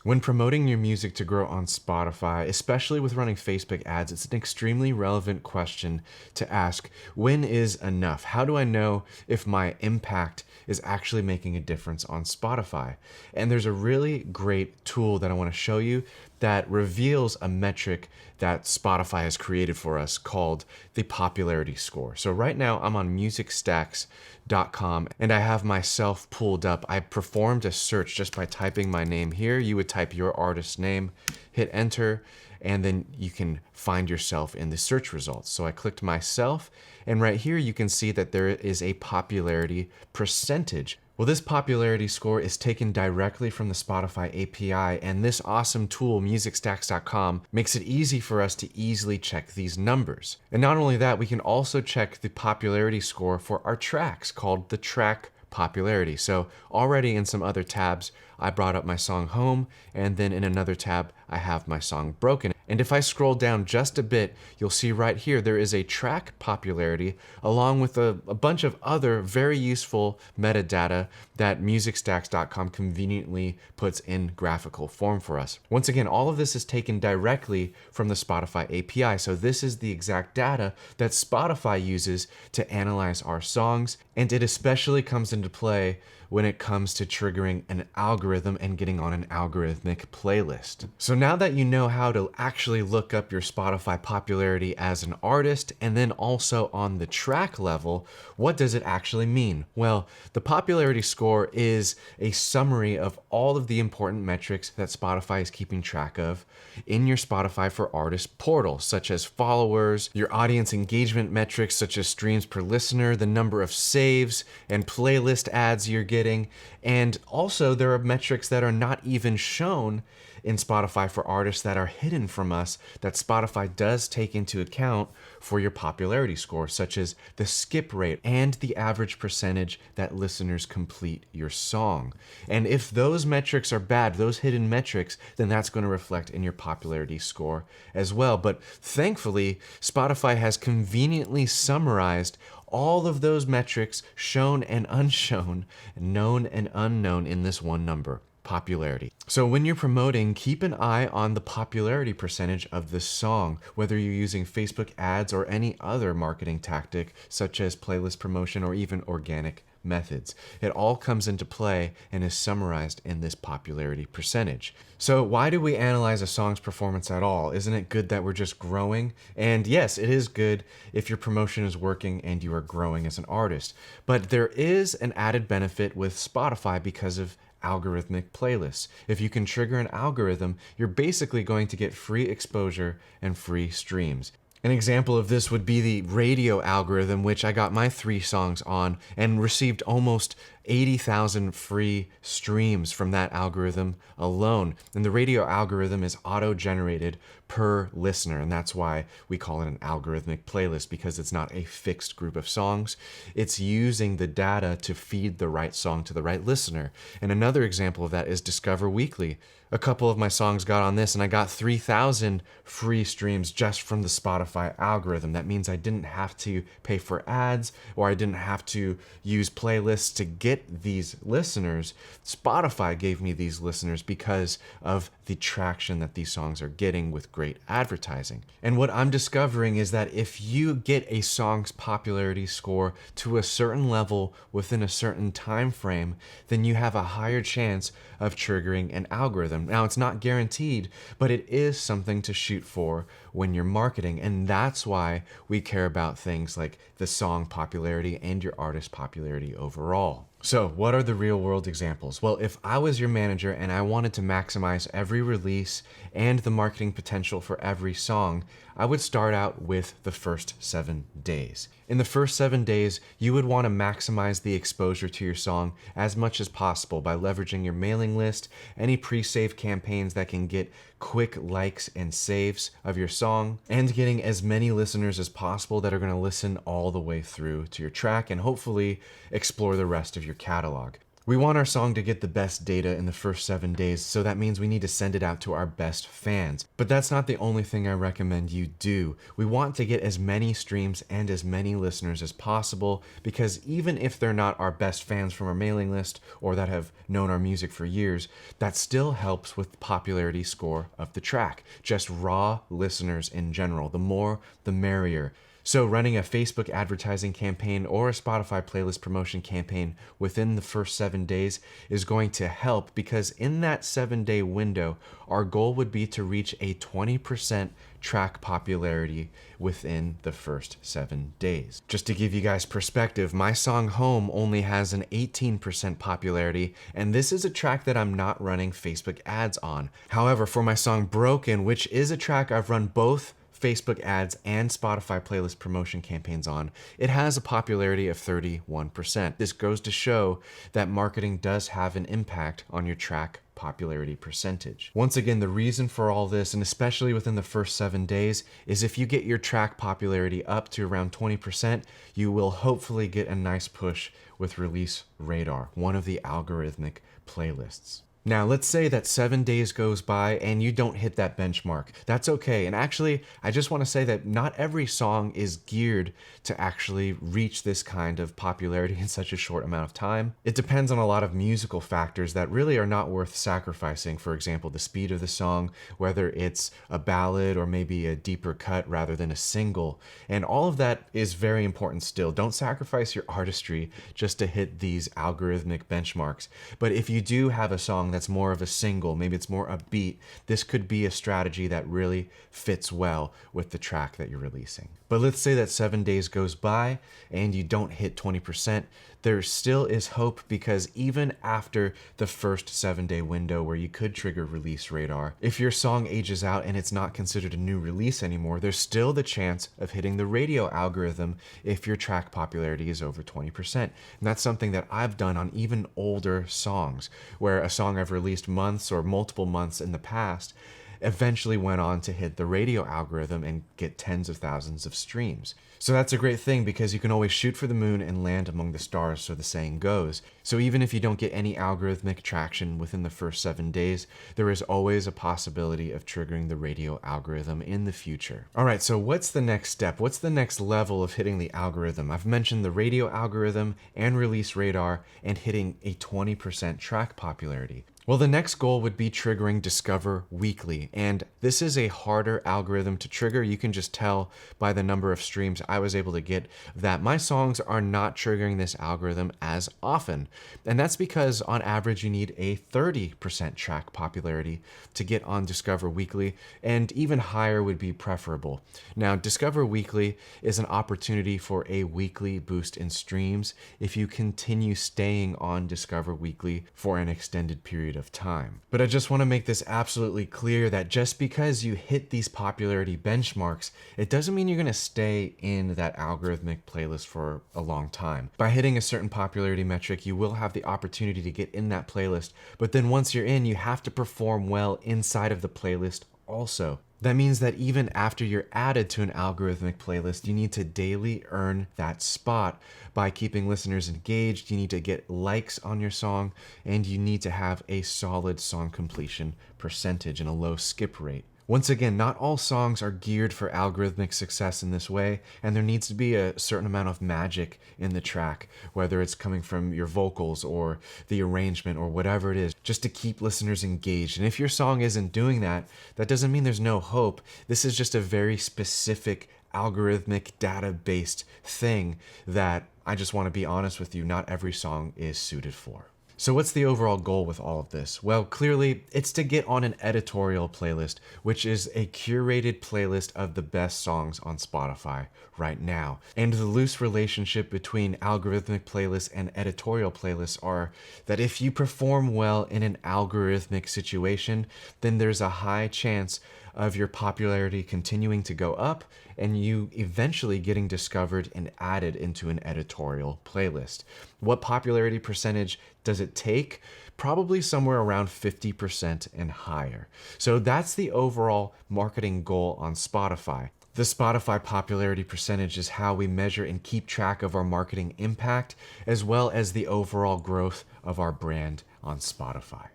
When promoting your music to grow on Spotify, especially with running Facebook ads, it's an extremely relevant question to ask. When is enough? How do I know if my impact is actually making a difference on Spotify? And there's a really great tool that I want to show you that reveals a metric that Spotify has created for us called the popularity score. So right now I'm on musicstacks.com and I have myself pulled up. I performed a search just by typing my name here. You would type your artist name, hit enter, and then you can find yourself in the search results. So I clicked myself, and right here you can see that there is a popularity percentage. Well, this popularity score is taken directly from the Spotify API, and this awesome tool, musicstacks.com, makes it easy for us to easily check these numbers. And not only that, we can also check the popularity score for our tracks called the track popularity. So already in some other tabs, I brought up my song Home, and then in another tab, I have my song Broken. And if I scroll down just a bit, you'll see right here, there is a track popularity along with a bunch of other very useful metadata that musicstacks.com conveniently puts in graphical form for us. Once again, all of this is taken directly from the Spotify API. So this is the exact data that Spotify uses to analyze our songs. And it especially comes into play when it comes to triggering an algorithm and getting on an algorithmic playlist. So now that you know how to actually look up your Spotify popularity as an artist and then also on the track level, what does it actually mean? Well, the popularity score is a summary of all of the important metrics that Spotify is keeping track of in your Spotify for Artists portal, such as followers, your audience engagement metrics such as streams per listener, the number of saves and playlist ads you're getting, and also there are metrics that are not even shown in Spotify for Artists that are hidden from us that Spotify does take into account for your popularity score, such as the skip rate and the average percentage that listeners complete your song. And if those metrics are bad, those hidden metrics, then that's going to reflect in your popularity score as well. But thankfully, Spotify has conveniently summarized all of those metrics, shown and unshown, known and unknown, in this one number: popularity. So when you're promoting, keep an eye on the popularity percentage of this song, whether you're using Facebook ads or any other marketing tactic, such as playlist promotion or even organic methods. It all comes into play and is summarized in this popularity percentage. So why do we analyze a song's performance at all? Isn't it good that we're just growing? And yes, it is good if your promotion is working and you are growing as an artist. But there is an added benefit with Spotify because of algorithmic playlists. If you can trigger an algorithm, you're basically going to get free exposure and free streams. An example of this would be the radio algorithm, which I got my 3 songs on and received almost 80,000 free streams from that algorithm alone. And the radio algorithm is auto-generated per listener, and that's why we call it an algorithmic playlist, because it's not a fixed group of songs. It's using the data to feed the right song to the right listener. And another example of that is Discover Weekly. A couple of my songs got on this and I got 3,000 free streams just from the Spotify algorithm. That means I didn't have to pay for ads or I didn't have to use playlists to get these listeners. Spotify gave me these listeners because of the traction that these songs are getting with great advertising. And what I'm discovering is that if you get a song's popularity score to a certain level within a certain time frame, then you have a higher chance of triggering an algorithm. Now, it's not guaranteed, but it is something to shoot for when you're marketing. And that's why we care about things like the song popularity and your artist popularity overall. So what are the real world examples? Well, if I was your manager and I wanted to maximize every release and the marketing potential for every song, I would start out with the first 7 days. In the first 7 days, you would want to maximize the exposure to your song as much as possible by leveraging your mailing list, any pre-save campaigns that can get quick likes and saves of your song, and getting as many listeners as possible that are going to listen all the way through to your track and hopefully explore the rest of your catalog. We want our song to get the best data in the first 7 days, so that means we need to send it out to our best fans. But that's not the only thing I recommend you do. We want to get as many streams and as many listeners as possible, because even if they're not our best fans from our mailing list or that have known our music for years, that still helps with the popularity score of the track. Just raw listeners in general. The more, the merrier. So running a Facebook advertising campaign or a Spotify playlist promotion campaign within the first 7 days is going to help, because in that 7-day window, our goal would be to reach a 20% track popularity within the first 7 days. Just to give you guys perspective, my song Home only has an 18% popularity, and this is a track that I'm not running Facebook ads on. However, for my song Broken, which is a track I've run both Facebook ads and Spotify playlist promotion campaigns on, it has a popularity of 31%. This goes to show that marketing does have an impact on your track popularity percentage. Once again, the reason for all this, and especially within the first 7 days, is if you get your track popularity up to around 20%, you will hopefully get a nice push with Release Radar, one of the algorithmic playlists. Now, let's say that 7 days goes by and you don't hit that benchmark. That's okay. And actually, I just want to say that not every song is geared to actually reach this kind of popularity in such a short amount of time. It depends on a lot of musical factors that really are not worth sacrificing. For example, the speed of the song, whether it's a ballad or maybe a deeper cut rather than a single. And all of that is very important still. Don't sacrifice your artistry just to hit these algorithmic benchmarks. But if you do have a song that's more of a single, maybe it's more upbeat, this could be a strategy that really fits well with the track that you're releasing. But let's say that 7 days goes by and you don't hit 20%. There still is hope, because even after the first 7-day window where you could trigger Release Radar, if your song ages out and it's not considered a new release anymore, there's still the chance of hitting the radio algorithm if your track popularity is over 20%. And that's something that I've done on even older songs, where a song I've released months or multiple months in the past eventually went on to hit the radio algorithm and get tens of thousands of streams. So that's a great thing, because you can always shoot for the moon and land among the stars, so the saying goes. So even if you don't get any algorithmic traction within the first 7 days, there is always a possibility of triggering the radio algorithm in the future. All right, so what's the next step? What's the next level of hitting the algorithm? I've mentioned the radio algorithm and Release Radar and hitting a 20% track popularity. Well, the next goal would be triggering Discover Weekly, and this is a harder algorithm to trigger. You can just tell by the number of streams I was able to get that my songs are not triggering this algorithm as often. And that's because on average you need a 30% track popularity to get on Discover Weekly, and even higher would be preferable. Now, Discover Weekly is an opportunity for a weekly boost in streams if you continue staying on Discover Weekly for an extended period of time. But I just want to make this absolutely clear that just because you hit these popularity benchmarks, it doesn't mean you're going to stay in that algorithmic playlist for a long time. By hitting a certain popularity metric, you will have the opportunity to get in that playlist, but then once you're in, you have to perform well inside of the playlist also. That means that even after you're added to an algorithmic playlist, you need to daily earn that spot by keeping listeners engaged. You need to get likes on your song, and you need to have a solid song completion percentage and a low skip rate. Once again, not all songs are geared for algorithmic success in this way, and there needs to be a certain amount of magic in the track, whether it's coming from your vocals or the arrangement or whatever it is, just to keep listeners engaged. And if your song isn't doing that, that doesn't mean there's no hope. This is just a very specific algorithmic data-based thing that I just want to be honest with you, not every song is suited for. So what's the overall goal with all of this? Well, clearly it's to get on an editorial playlist, which is a curated playlist of the best songs on Spotify right now. And the loose relationship between algorithmic playlists and editorial playlists are that if you perform well in an algorithmic situation, then there's a high chance of your popularity continuing to go up and you eventually getting discovered and added into an editorial playlist. What popularity percentage does it take? Probably somewhere around 50% and higher. So that's the overall marketing goal on Spotify. The Spotify popularity percentage is how we measure and keep track of our marketing impact, as well as the overall growth of our brand on Spotify.